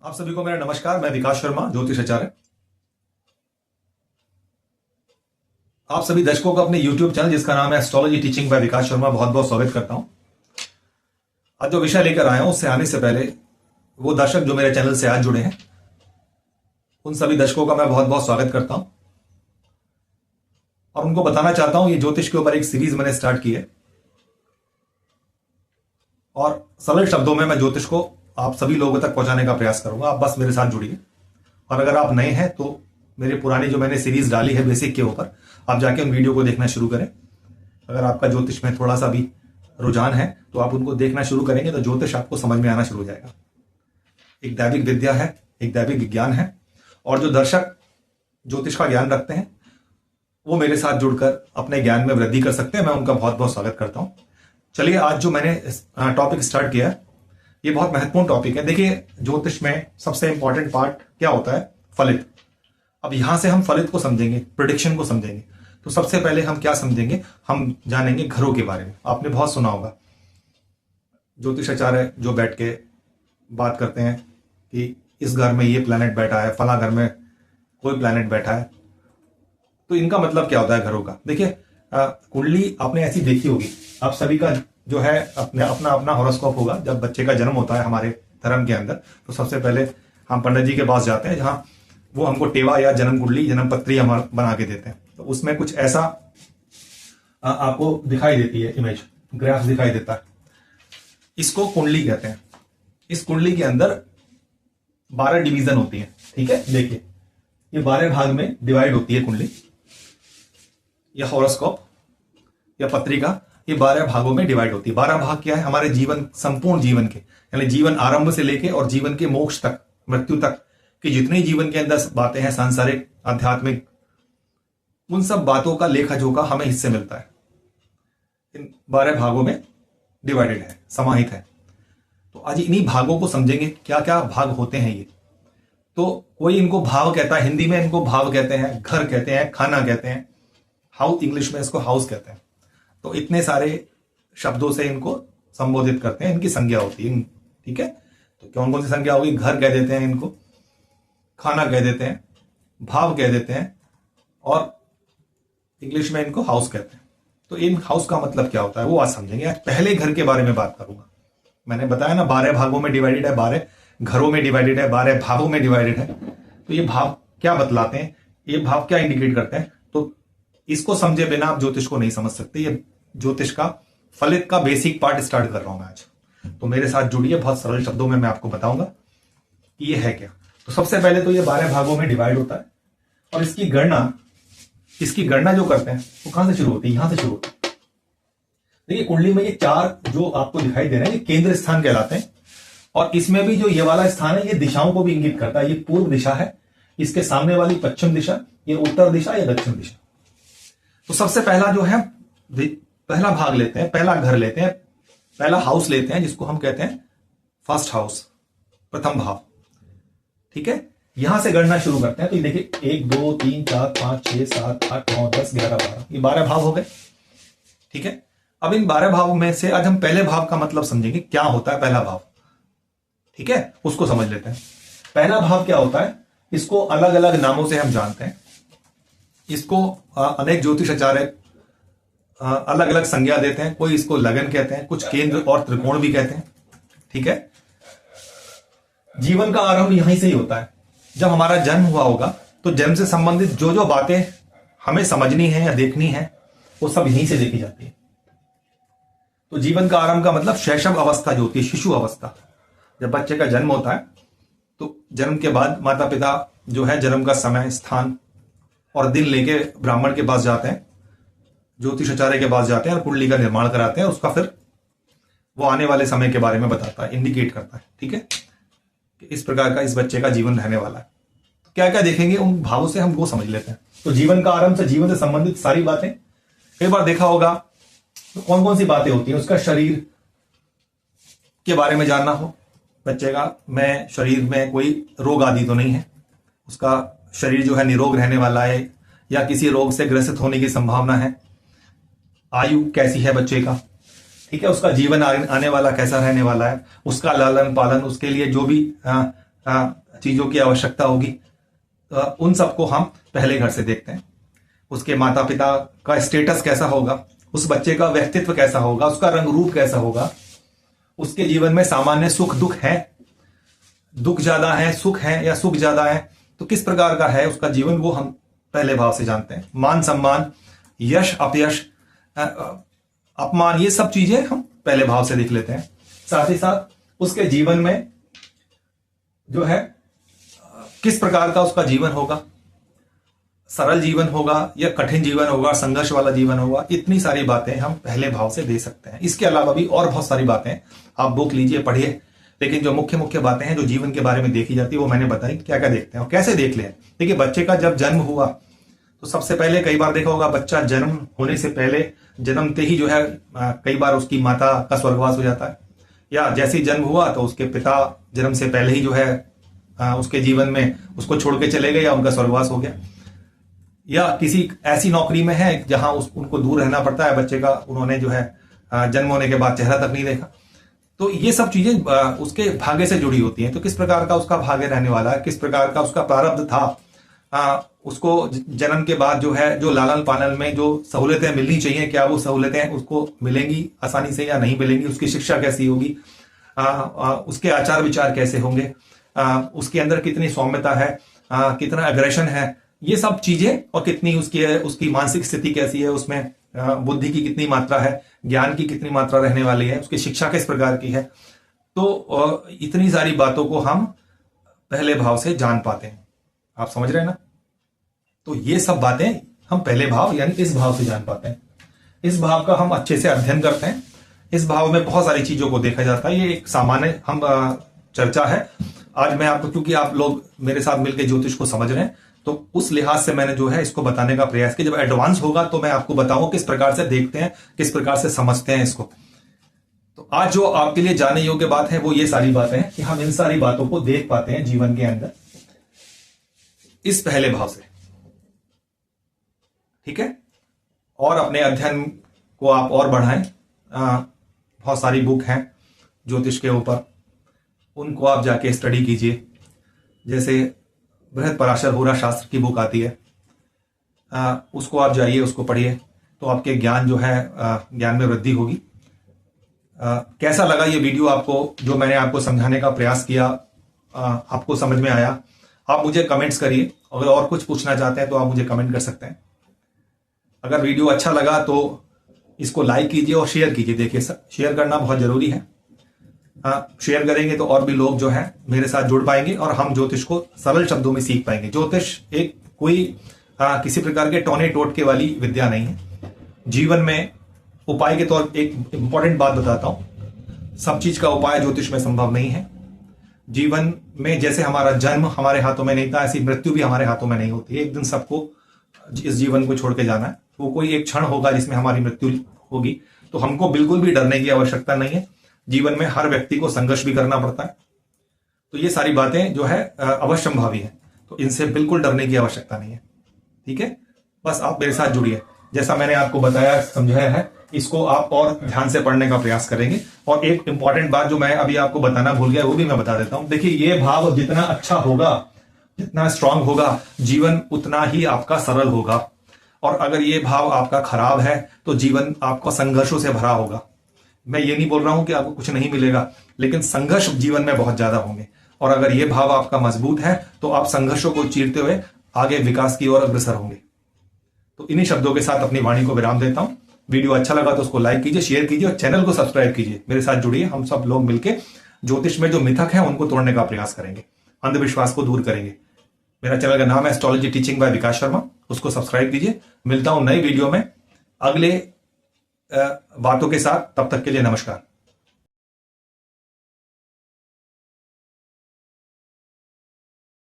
आप सभी को मेरा नमस्कार। मैं विकास शर्मा, ज्योतिष आचार्य। आप सभी दर्शकों को अपने YouTube चैनल जिसका नाम है एस्ट्रोलॉजी टीचिंग बाय विकास शर्मा बहुत बहुत स्वागत करता हूं। आज जो विषय लेकर आया हूं उससे आने से पहले वो दर्शक जो मेरे चैनल से आज जुड़े हैं उन सभी दर्शकों का मैं बहुत बहुत स्वागत करता हूं और उनको बताना चाहता हूं ये ज्योतिष के ऊपर एक सीरीज मैंने स्टार्ट की है और सरल शब्दों में मैं ज्योतिष को आप सभी लोगों तक पहुंचाने का प्रयास करूंगा। आप बस मेरे साथ जुड़िए और अगर आप नए हैं तो मेरी पुरानी जो मैंने सीरीज डाली है बेसिक के ऊपर आप जाके उन वीडियो को देखना शुरू करें। अगर आपका ज्योतिष में थोड़ा सा भी रुझान है तो आप उनको देखना शुरू करेंगे तो ज्योतिष आपको समझ में आना शुरू हो जाएगा। एक दैविक विद्या है, एक दैविक विज्ञान है और जो दर्शक ज्योतिष का ज्ञान रखते हैं वो मेरे साथ जुड़कर अपने ज्ञान में वृद्धि कर सकते हैं। मैं उनका बहुत बहुत स्वागत करता हूं। चलिए, आज जो मैंने टॉपिक स्टार्ट किया है ये बहुत महत्वपूर्ण टॉपिक है। देखिए, ज्योतिष में सबसे इंपॉर्टेंट पार्ट क्या होता है? फलित। अब यहां से हम फलित को समझेंगे, प्रेडिक्शन को समझेंगे। तो सबसे पहले हम क्या समझेंगे? हम जानेंगे घरों के बारे में। आपने बहुत सुना होगा ज्योतिष आचार्य जो बैठ के बात करते हैं कि इस घर में ये प्लैनेट बैठा है, फला घर में कोई प्लैनेट बैठा है। तो इनका मतलब क्या होता है घरों का? देखिए, कुंडली आपने ऐसी देखी होगी। आप सभी का जो है अपना अपना हॉरोस्कोप होगा। जब बच्चे का जन्म होता है हमारे धर्म के अंदर तो सबसे पहले हम पंडित जी के पास जाते हैं जहां वो हमको टेवा या जन्म कुंडली, जन्म पत्री हमारा बना के देते हैं। तो उसमें कुछ ऐसा आपको दिखाई देती है, इमेज ग्राफ दिखाई देता है। इसको कुंडली कहते हैं। इस कुंडली के अंदर 12 डिवीजन होती है। ठीक है, देखिए ये 12 भाग में डिवाइड होती है कुंडली या हॉरोस्कोप या पत्रिका। ये 12 भागों में डिवाइड होती है। 12 भाग क्या है? हमारे जीवन, संपूर्ण जीवन के, यानी जीवन आरंभ से लेके और जीवन के मोक्ष तक, मृत्यु तक कि जितनी जीवन के अंदर बातें हैं, सांसारिक, आध्यात्मिक, उन सब बातों का लेखा जोखा हमें इससे मिलता है। इन 12 भागों में डिवाइडेड है, समाहित है। तो आज इन्हीं भागों को समझेंगे, क्या क्या भाग होते हैं ये। तो कोई इनको भाव कहता है, हिंदी में इनको भाव कहते हैं, घर कहते हैं, खाना कहते हैं, हाउस, इंग्लिश में इसको हाउस कहते हैं। तो इतने सारे शब्दों से इनको संबोधित करते हैं, इनकी संज्ञा होती है। ठीक है, तो कौन कौन सी संज्ञा होगी? घर कह देते हैं इनको, खाना कह देते हैं, भाव कह देते हैं और इंग्लिश में इनको हाउस कहते हैं। तो इन हाउस का मतलब क्या होता है वो आज समझेंगे। आज पहले घर के बारे में बात करूंगा। मैंने बताया ना 12 भागों में डिवाइडेड है, 12 घरों में डिवाइडेड है, 12 भावों में डिवाइडेड है। तो ये भाव क्या बतलाते हैं, ये भाव क्या इंडिकेट करते हैं? तो इसको समझे बिना आप ज्योतिष को नहीं समझ सकते। ये ज्योतिष का फलित का बेसिक पार्ट स्टार्ट कर रहा हूं मैं आज। तो मेरे साथ जुड़िए, बहुत सरल शब्दों में मैं आपको बताऊंगा कि ये है क्या। तो सबसे पहले तो ये 12 भागों में डिवाइड होता है और इसकी गणना जो करते हैं वो कहां से शुरू होती है? यहां से शुरू होती है। देखिए, कुंडली में ये 4 जो आपको दिखाई दे रहे हैं ये केंद्र स्थान कहलाते हैं और इसमें भी जो ये वाला स्थान है ये दिशाओं को भी इंगित करता है। ये पूर्व दिशा है, इसके सामने वाली पश्चिम दिशा, ये उत्तर दिशा या दक्षिण दिशा। तो सबसे पहला जो है पहला भाग लेते हैं, पहला घर लेते हैं, पहला हाउस लेते हैं जिसको हम कहते हैं फर्स्ट हाउस, प्रथम भाव। ठीक है, यहां से गणना शुरू करते हैं। तो ये देखिए 1 2 3 4 5 6 7 8 9 10 11 12, ये 12 भाव हो गए। ठीक है, अब इन 12 भावों में से आज हम पहले भाव का मतलब समझेंगे, क्या होता है पहला भाव। ठीक है, उसको समझ लेते हैं। पहला भाव क्या होता है? इसको अलग अलग नामों से हम जानते हैं। इसको अनेक ज्योतिष आचार्य अलग अलग संज्ञा देते हैं। कोई इसको लगन कहते हैं, कुछ केंद्र और त्रिकोण भी कहते हैं। ठीक है, जीवन का आरंभ यहीं से ही होता है। जब हमारा जन्म हुआ होगा तो जन्म से संबंधित जो जो बातें हमें समझनी है या देखनी है वो सब यहीं से देखी जाती है। तो जीवन का आरंभ का मतलब शैशव अवस्था जो होती है, शिशु अवस्था, जब बच्चे का जन्म होता है तो जन्म के बाद माता पिता जो है जन्म का समय, स्थान और दिन लेके ब्राह्मण के पास जाते हैं, ज्योतिष आचार्य के पास जाते हैं और कुंडली का निर्माण कराते हैं। उसका फिर वो आने वाले समय के बारे में बताता है, इंडिकेट करता है। ठीक है, कि इस प्रकार का इस बच्चे का जीवन रहने वाला है। तो क्या क्या देखेंगे उन भावों से हम वो समझ लेते हैं। तो जीवन का आरंभ से जीवन से संबंधित सारी बातें, कई बार देखा होगा तो कौन कौन सी बातें होती हैं। उसका शरीर के बारे में जानना हो बच्चे का, मैं शरीर में कोई रोग आदि तो नहीं है, उसका शरीर जो है निरोग रहने वाला है या किसी रोग से ग्रसित होने की संभावना है, आयु कैसी है बच्चे का, ठीक है, उसका जीवन आने वाला कैसा रहने वाला है, उसका लालन पालन, उसके लिए जो भी चीजों की आवश्यकता होगी, उन सबको हम पहले घर से देखते हैं। उसके माता पिता का स्टेटस कैसा होगा, उस बच्चे का व्यक्तित्व कैसा होगा, उसका रंग रूप कैसा होगा, उसके जीवन में सामान्य सुख दुख है, दुख ज्यादा है सुख है या सुख ज्यादा है, तो किस प्रकार का है उसका जीवन, वो हम पहले भाव से जानते हैं। मान सम्मान, यश अपयश, अपमान, ये सब चीजें हम पहले भाव से देख लेते हैं। साथ ही साथ उसके जीवन में जो है किस प्रकार का उसका जीवन होगा, सरल जीवन होगा या कठिन जीवन होगा, संघर्ष वाला जीवन होगा, इतनी सारी बातें हम पहले भाव से दे सकते हैं। इसके अलावा भी और बहुत सारी बातें आप बुक लीजिए, पढ़िए, लेकिन जो मुख्य मुख्य बातें हैं जो जीवन के बारे में देखी जाती है वो मैंने बताई। क्या क्या देखते हैं और कैसे देख लें। देखिए, बच्चे का जब जन्म हुआ तो सबसे पहले कई बार देखा होगा, बच्चा जन्म होने से पहले जन्मते ही जो है कई बार उसकी माता का स्वर्गवास हो जाता है, या जैसे ही जन्म हुआ तो उसके पिता जन्म से पहले ही जो है उसके जीवन में उसको छोड़ के चले गए या उनका स्वर्गवास हो गया, या किसी ऐसी नौकरी में है जहां उनको दूर रहना पड़ता है बच्चे का, उन्होंने जो है जन्म होने के बाद चेहरा तक नहीं देखा। तो ये सब चीजें उसके भाग्य से जुड़ी होती हैं। तो किस प्रकार का उसका भाग्य रहने वाला है, किस प्रकार का उसका प्रारब्ध था, उसको जन्म के बाद जो है जो लालन पालन में जो सहूलतें मिलनी चाहिए, क्या वो सहूलतें उसको मिलेंगी आसानी से या नहीं मिलेंगी, उसकी शिक्षा कैसी होगी, उसके आचार विचार कैसे होंगे, उसके अंदर कितनी सौम्यता है, कितना एग्रेशन है, ये सब चीजें, और कितनी उसकी मानसिक स्थिति कैसी है, उसमें बुद्धि की कितनी मात्रा है, ज्ञान की कितनी मात्रा रहने वाली है, उसकी शिक्षा किस प्रकार की है। तो इतनी सारी बातों को हम पहले भाव से जान पाते हैं। आप समझ रहे हैं ना। तो ये सब बातें हम पहले भाव यानी इस भाव से जान पाते हैं। इस भाव का हम अच्छे से अध्ययन करते हैं। इस भाव में बहुत सारी चीजों को देखा जाता है। ये एक सामान्य हम चर्चा है। आज मैं आपको, क्योंकि आप लोग मेरे साथ मिलकर ज्योतिष को समझ रहे हैं, तो उस लिहाज से मैंने जो है इसको बताने का प्रयास किया। जब एडवांस होगा तो मैं आपको बताऊंगा किस प्रकार से देखते हैं, किस प्रकार से समझते हैं इसको। तो आज जो आपके लिए जानने योग्य बात है वो ये सारी बातें हैं कि हम इन सारी बातों को देख पाते हैं जीवन के अंदर इस पहले भाव से। ठीक है। और अपने अध्ययन को आप और बढ़ाएं। बहुत सारी बुक हैं ज्योतिष के ऊपर, उनको आप जाके स्टडी कीजिए। जैसे बृहद पराशर होरा शास्त्र की बुक आती है, उसको आप जाइए, उसको पढ़िए, तो आपके ज्ञान जो है ज्ञान में वृद्धि होगी। कैसा लगा ये वीडियो आपको, जो मैंने आपको समझाने का प्रयास किया, आपको समझ में आया? आप मुझे कमेंट्स करिए। अगर और कुछ पूछना चाहते हैं तो आप मुझे कमेंट कर सकते हैं। अगर वीडियो अच्छा लगा तो इसको लाइक कीजिए और शेयर कीजिए। देखिए, शेयर करना बहुत जरूरी है। शेयर करेंगे तो और भी लोग जो है मेरे साथ जुड़ पाएंगे और हम ज्योतिष को सरल शब्दों में सीख पाएंगे। ज्योतिष एक कोई किसी प्रकार के टोने टोटके वाली विद्या नहीं है। जीवन में उपाय के तौर एक इंपॉर्टेंट बात बताता हूं, सब चीज का उपाय ज्योतिष में संभव नहीं है। जीवन में जैसे हमारा जन्म हमारे हाथों में नहीं था, ऐसी मृत्यु भी हमारे हाथों में नहीं होती है। एक दिन सबको इस जीवन को छोड़ के जाना है। वो कोई एक क्षण होगा जिसमें हमारी मृत्यु होगी। तो हमको बिल्कुल भी डरने की आवश्यकता नहीं है। जीवन में हर व्यक्ति को संघर्ष भी करना पड़ता है। तो ये सारी बातें जो है अवश्यंभावी है, तो इनसे बिल्कुल डरने की आवश्यकता नहीं है। ठीक है, बस आप मेरे साथ जुड़िए। जैसा मैंने आपको बताया समझाया है, इसको आप और ध्यान से पढ़ने का प्रयास करेंगे। और एक इंपॉर्टेंट बात जो मैं अभी आपको बताना भूल गया, वो भी मैं बता देता हूं। देखिए, ये भाव जितना अच्छा होगा, जितना स्ट्रांग होगा, जीवन उतना ही आपका सरल होगा। और अगर ये भाव आपका खराब है तो जीवन आपका संघर्षों से भरा होगा। मैं ये नहीं बोल रहा हूं कि आपको कुछ नहीं मिलेगा, लेकिन संघर्ष जीवन में बहुत ज्यादा होंगे। और अगर ये भाव आपका मजबूत है तो आप संघर्षों को चीरते हुए आगे विकास की ओर अग्रसर होंगे। तो इन्हीं शब्दों के साथ अपनी वाणी को विराम देता हूं। वीडियो अच्छा लगा तो उसको लाइक कीजिए, शेयर कीजिए और चैनल को सब्सक्राइब कीजिए। मेरे साथ जुड़िए। हम सब लोग मिलकर ज्योतिष में जो मिथक है उनको तोड़ने का प्रयास करेंगे, अंधविश्वास को दूर करेंगे। मेरा चैनल का नाम है एस्ट्रोलॉजी टीचिंग बाय विकास शर्मा, उसको सब्सक्राइब कीजिए। मिलता हूं नई वीडियो में अगले बातों के साथ। तब तक के लिए नमस्कार।